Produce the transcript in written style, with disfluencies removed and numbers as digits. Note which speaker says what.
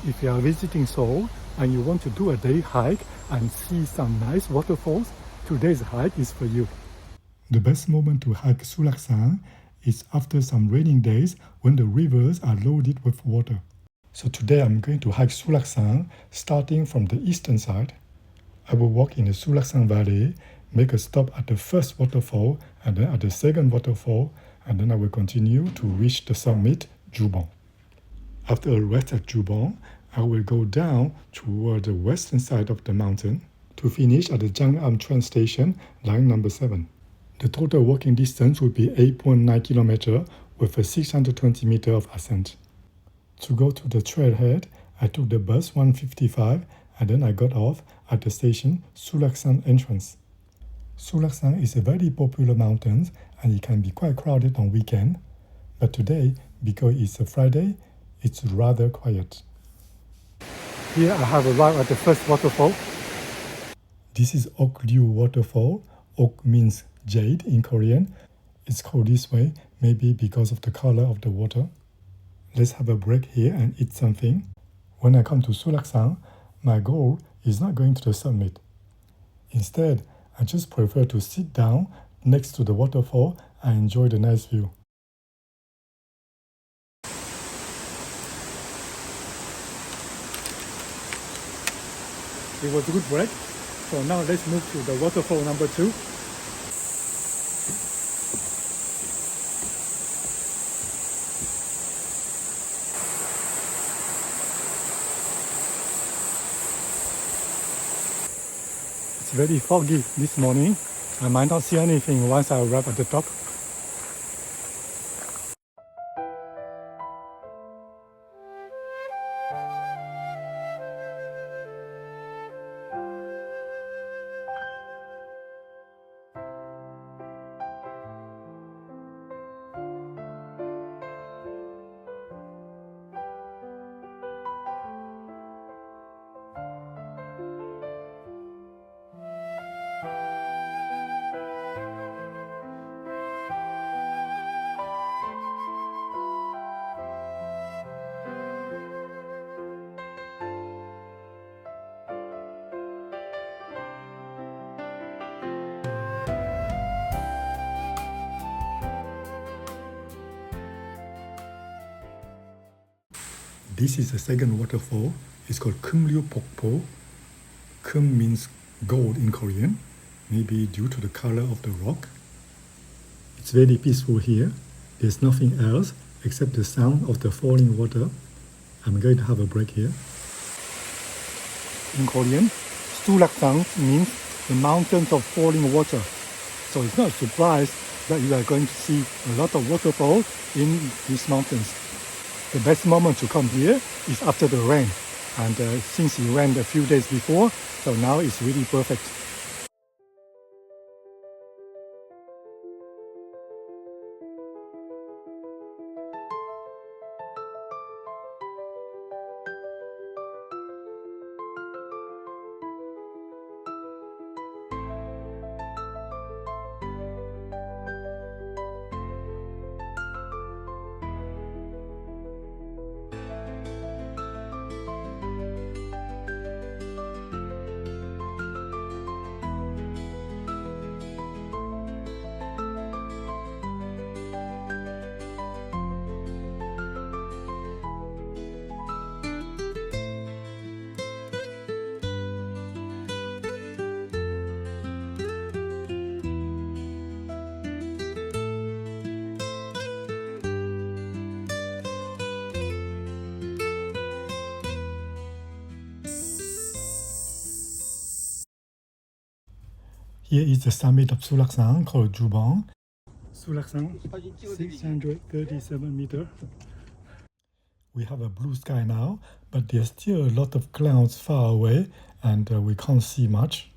Speaker 1: If you are visiting Seoul and you want to do a day hike and see some nice waterfalls, today's hike is for you. The best moment to hike Suraksan is after some raining days when the rivers are loaded with water. So today I'm going to hike Suraksan starting from the eastern side. I will walk in the Suraksan Valley, make a stop at the first waterfall and then at the second waterfall, and then I will continue to reach the summit, Jubon. After a rest at Jubon, I will go down toward the western side of the mountain to finish at the Jangam train station, line number 7. The total walking distance will be 8.9 km with a 620 meter of ascent. To go to the trailhead, I took the bus 155 and then I got off at the station Suraksan entrance. Suraksan is a very popular mountain and it can be quite crowded on weekend, but today, because it's a Friday, it's rather quiet. Here I have arrived at the first waterfall. This is Ok Liu waterfall. Ok means jade in Korean. It's called this way, maybe because of the color of the water. Let's have a break here and eat something. When I come to Suraksan, my goal is not going to the summit. Instead, I just prefer to sit down next to the waterfall and enjoy the nice view. It was a good break. So now let's move to the waterfall number 2. It's very foggy this morning. I might not see anything once I arrive at the top. This is the second waterfall. It's called Kumryu Pokpo. Kum means gold in Korean, maybe due to the color of the rock. It's very peaceful here. There's nothing else except the sound of the falling water. I'm going to have a break here. In Korean, Suraksan means the mountains of falling water. So it's not a surprise that you are going to see a lot of waterfalls in these mountains. The best moment to come here is after the rain, and since it rained a few days before, so now it's really perfect. Here is the summit of Suraksan called Jubon. Suraksan, 637 meters. We have a blue sky now, but there's still a lot of clouds far away and we can't see much.